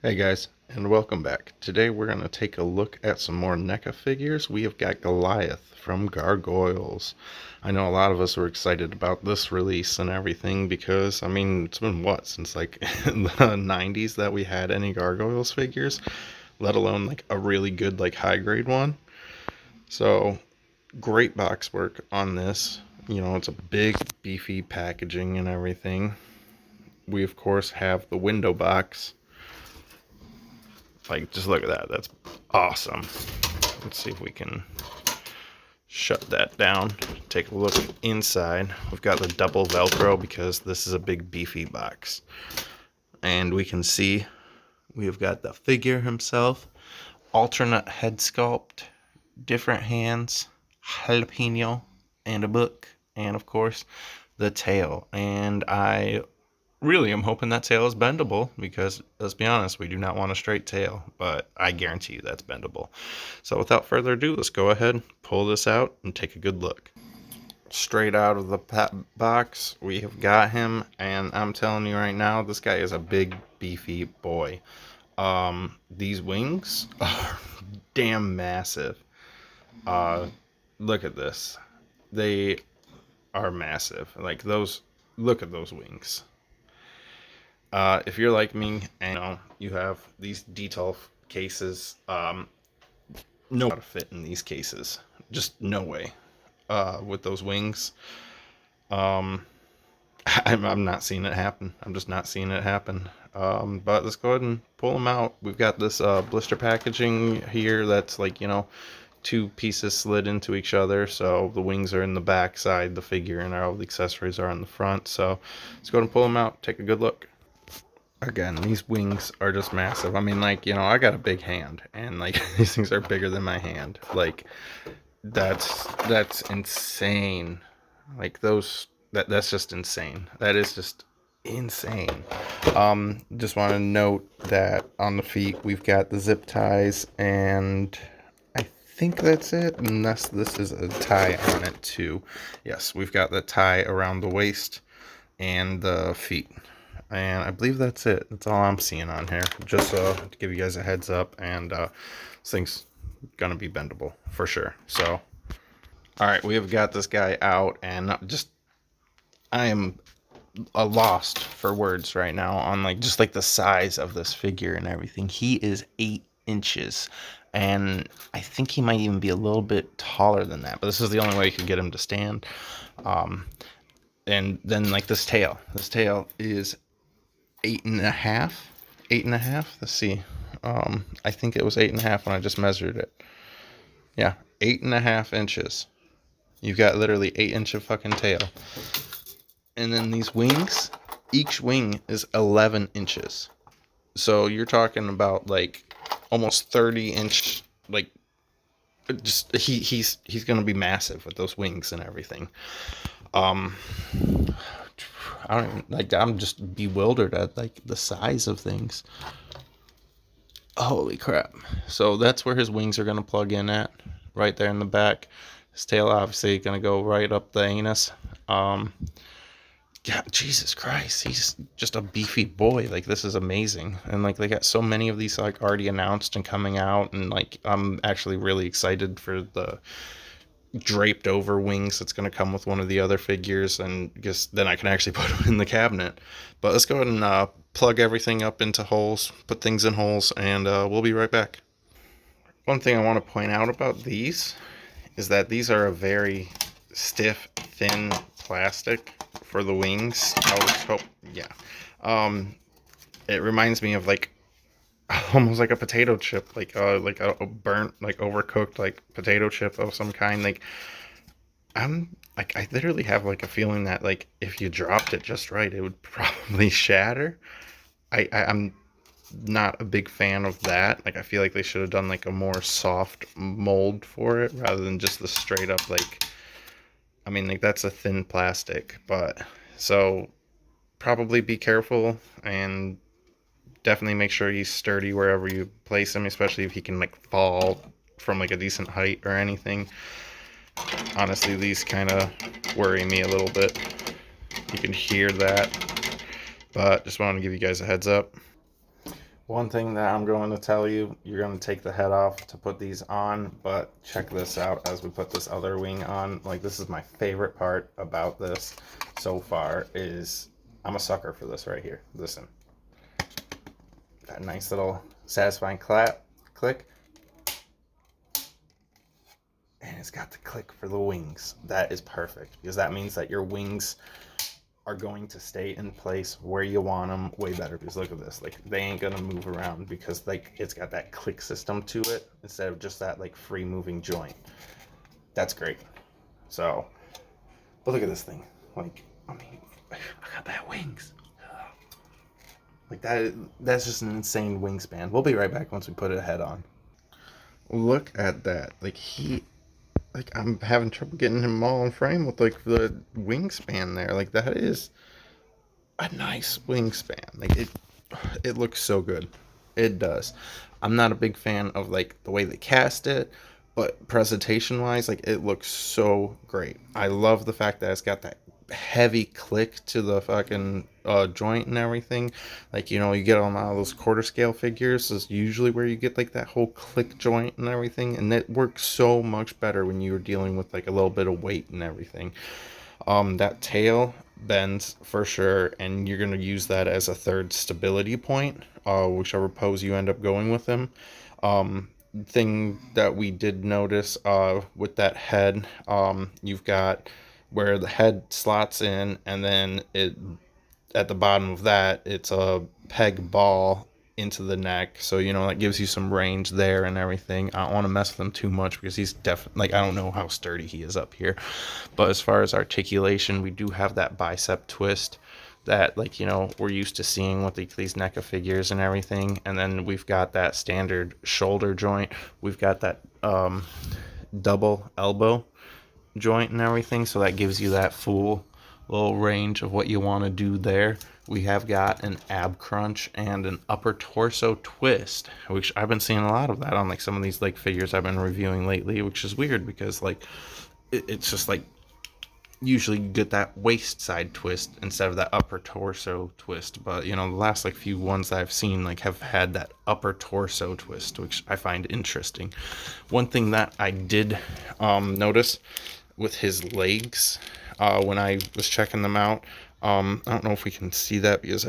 Hey guys, and welcome back. Today we're going to take a look at some more NECA figures. We have got Goliath from Gargoyles. I know a lot of us were excited about this release and everything because, I mean, it's been what, since like the 90s that we had any Gargoyles figures, let alone like a really good like high grade one. So, great box work on this. You know, it's a big beefy packaging and everything. We of course have the window box. Like, just look at that. That's awesome. Let's see if we can shut that down. Take a look inside. We've got the double Velcro because this is a big beefy box. And we can see we've got the figure himself. Alternate head sculpt. Different hands. Jalapeno. And a book. And of course, the tail. And I really I'm hoping that tail is bendable because, let's be honest, we do not want a straight tail, but I guarantee you that's bendable. So without further ado, let's go ahead, pull this out, and take a good look. Straight out of the box, we have got him, and I'm telling you right now, this guy is a big, beefy boy. These wings are damn massive. Look at this. They are massive. Like, those, look at those wings. If you're like me and you have these detail cases, no how to fit in these cases. Just no way. With those wings, I'm not seeing it happen. I'm just not seeing it happen. But let's go ahead and pull them out. We've got this blister packaging here that's like, two pieces slid into each other, so the wings are in the back side, the figure and all the accessories are on the front. So let's go ahead and pull them out, take a good look. Again, these wings are just massive. I mean, like, I got a big hand, and like these things are bigger than my hand. Like, that's insane. Like, that's just insane. That is just insane. Just want to note that on the feet we've got the zip ties, and I think that's it, unless this is a tie on it too. Yes, we've got the tie around the waist and the feet. And I believe that's it. That's all I'm seeing on here. Just to give you guys a heads up. And this thing's going to be bendable for sure. So, all right, we have got this guy out. And I am lost for words right now on just the size of this figure and everything. He is 8 inches. And I think he might even be a little bit taller than that. But this is the only way you can get him to stand. And then this tail. This tail is 8.5. 8.5. Let's see. I think it was 8.5 when I just measured it. Yeah, 8.5 inches. You've got literally 8-inch of fucking tail. And then these wings, each wing is 11 inches. So you're talking about almost 30-inch. Just he's gonna be massive with those wings and everything. I don't even, I'm just bewildered at the size of things. Holy crap. So that's where his wings are going to plug in at, right there in the back. His tail obviously going to go right up the anus. Yeah, Jesus Christ, he's just a beefy boy. This is amazing. And they got so many of these already announced and coming out, and I'm actually really excited for the draped over wings that's going to come with one of the other figures, and then I can actually put them in the cabinet. But let's go ahead and plug everything up into holes, put things in holes, and we'll be right back. One thing I want to point out about these is that these are a very stiff, thin plastic for the wings. I was hope, yeah. It reminds me of almost like a potato chip, like a burnt, overcooked potato chip of some kind. I literally have a feeling that if you dropped it just right, it would probably shatter. I'm not a big fan of that. I feel like they should have done a more soft mold for it rather than just the straight up I mean, that's a thin plastic. But so probably be careful and definitely make sure he's sturdy wherever you place him, especially if he can fall from a decent height or anything. Honestly, these kind of worry me a little bit. You can hear that, but just wanted to give you guys a heads up. One thing that I'm going to tell you, you're going to take the head off to put these on, but check this out as we put this other wing on. Like, this is my favorite part about this so far is I'm a sucker for this right here. Listen. That nice little satisfying click. And it's got the click for the wings. That is perfect because that means that your wings are going to stay in place where you want them way better. Because look at this, like they ain't gonna move around because like it's got that click system to it instead of just that like free moving joint. That's great. So, but look at this thing. Like, I mean, I got bad wings. Like that's just an insane wingspan. We'll be right back once we put it head on. Look at that. Like I'm having trouble getting him all in frame with like the wingspan there. Like that is a nice wingspan. Like it looks so good. It does. I'm not a big fan of like the way they cast it, but presentation wise, like it looks so great. I love the fact that it's got that heavy click to the fucking joint and everything. Like, you know, you get on all those quarter scale figures is usually where you get like that whole click joint and everything, and it works so much better when you're dealing with like a little bit of weight and everything. That tail bends for sure, and you're going to use that as a third stability point, whichever pose you end up going with them. Thing that we did notice with that head, you've got where the head slots in, and then it at the bottom of that it's a peg ball into the neck, so you know that gives you some range there and everything. I don't want to mess with him too much because he's definitely, like, I don't know how sturdy he is up here, but as far as articulation, we do have that bicep twist that, like, you know, we're used to seeing with these NECA figures and everything. And then we've got that standard shoulder joint, we've got that double elbow joint and everything, so that gives you that full little range of what you want to do there. We have got an ab crunch and an upper torso twist, which I've been seeing a lot of that on like some of these like figures I've been reviewing lately, which is weird because like it's just like usually you get that waist side twist instead of that upper torso twist. But you know, the last like few ones that I've seen like have had that upper torso twist, which I find interesting. One thing that I did notice with his legs when I was checking them out, I don't know if we can see that because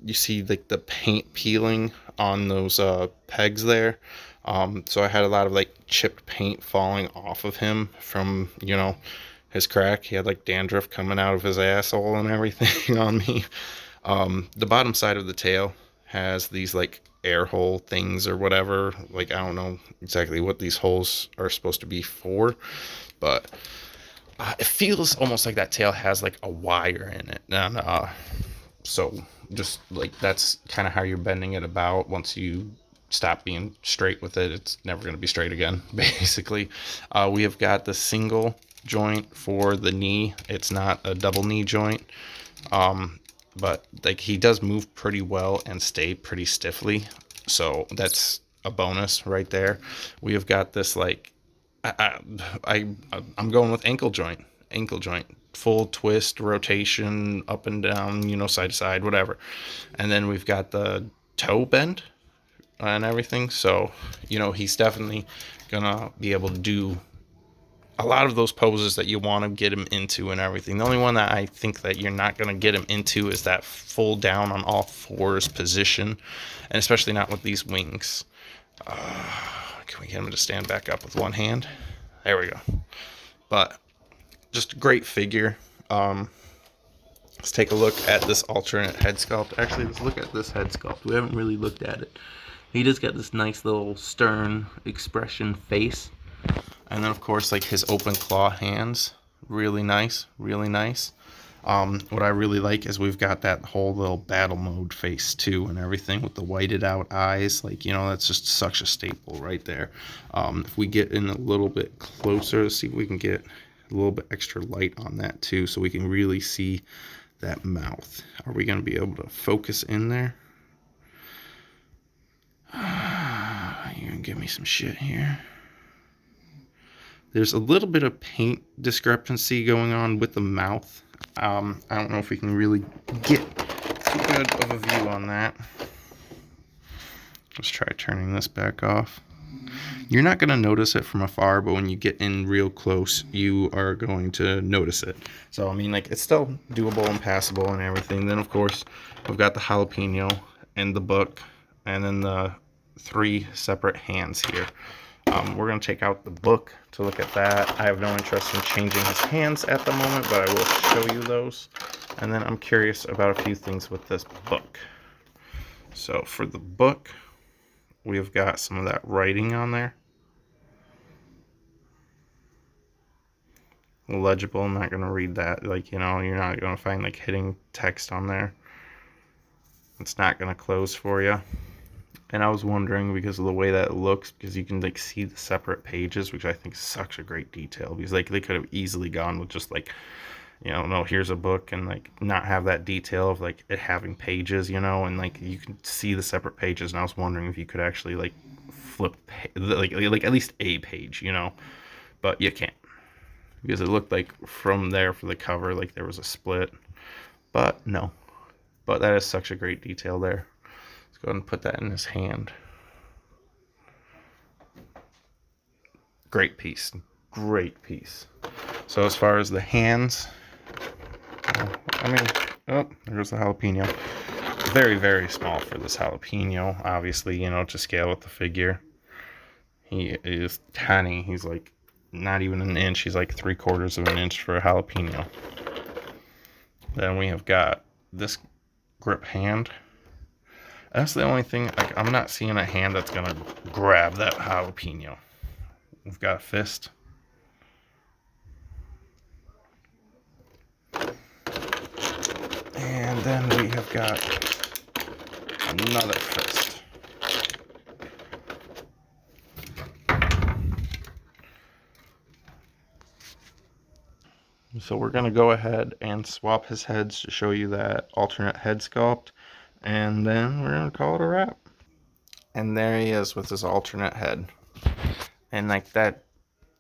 you see like the paint peeling on those pegs there. So I had a lot of like chipped paint falling off of him from, you know, his crack. He had like dandruff coming out of his asshole and everything on me. The bottom side of the tail has these like air hole things or whatever. Like, I don't know exactly what these holes are supposed to be for, but it feels almost like that tail has like a wire in it. And so just like that's kind of how you're bending it about. Once you stop being straight with it, it's never going to be straight again, basically. We have got the single joint for the knee. It's not a double knee joint, but like he does move pretty well and stay pretty stiffly, so that's a bonus right there. We have got this like I'm going with ankle joint, full twist, rotation, up and down, you know, side to side, whatever. And then we've got the toe bend and everything, so you know he's definitely gonna be able to do a lot of those poses that you want to get him into and everything. The only one that I think that you're not going to get him into is that full down on all fours position, and especially not with these wings. Can we get him to stand back up with one hand? There we go. But just a great figure. Let's take a look at this alternate head sculpt. Actually, let's look at this head sculpt. We haven't really looked at it. He just got this nice little stern expression face. And then, of course, like his open claw hands, really nice, really nice. What I really like is we've got that whole little battle mode face too and everything with the whited out eyes. Like, you know, that's just such a staple right there. If we get in a little bit closer, see if we can get a little bit extra light on that too, so we can really see that mouth. Are we going to be able to focus in there? You're going to give me some shit here. There's a little bit of paint discrepancy going on with the mouth. I don't know if we can really get too good of a view on that. Let's try turning this back off. You're not going to notice it from afar, but when you get in real close, you are going to notice it. So, I mean, like, it's still doable and passable and everything. Then, of course, we've got the jalapeno and the book, and then the 3 separate hands here. We're going to take out the book to look at that. I have no interest in changing his hands at the moment, but I will show you those. And then I'm curious about a few things with this book. So, for the book, we've got some of that writing on there. Legible. I'm not going to read that. Like, you know, you're not going to find like hidden text on there. It's not going to close for you. And I was wondering, because of the way that it looks, because you can like see the separate pages, which I think is such a great detail, because like they could have easily gone with just like, you know, no, here's a book, and like not have that detail of like it having pages, you know, and like you can see the separate pages. And I was wondering if you could actually like flip like at least a page, you know, but you can't, because it looked like from there for the cover like there was a split, but no. But that is such a great detail there. Let's go ahead and put that in his hand. Great piece. Great piece. So as far as the hands, I mean, oh, there's the jalapeno. Very, very small for this jalapeno, obviously, you know, to scale with the figure. He is tiny. He's like not even an inch. He's like 3/4 of an inch for a jalapeno. Then we have got this grip hand. That's the only thing, like, I'm not seeing a hand that's gonna grab that jalapeno. We've got a fist. And then we have got another fist. So we're gonna go ahead and swap his heads to show you that alternate head sculpt. And then we're gonna call it a wrap. And there he is with his alternate head. And like that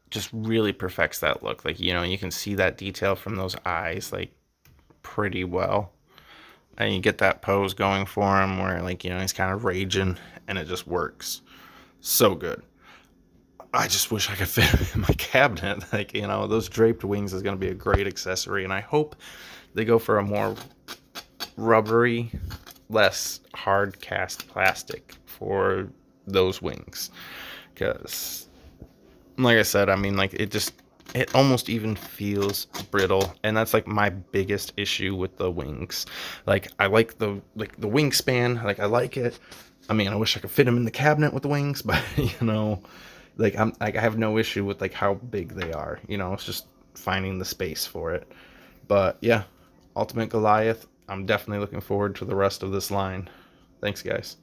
just really perfects that look. Like, you know, you can see that detail from those eyes like pretty well. And you get that pose going for him where, like, you know, he's kind of raging, and it just works so good. I just wish I could fit him in my cabinet. Like, you know, those draped wings is going to be a great accessory, and I hope they go for a more rubbery, less hard cast plastic for those wings. Because, like I said, I mean, like, it almost even feels brittle, and that's like my biggest issue with the wings. Like, I like the wingspan, like I like it. I mean, I wish I could fit them in the cabinet with the wings, but you know, like I have no issue with like how big they are. You know, it's just finding the space for it. But yeah, Ultimate Goliath. I'm definitely looking forward to the rest of this line. Thanks, guys.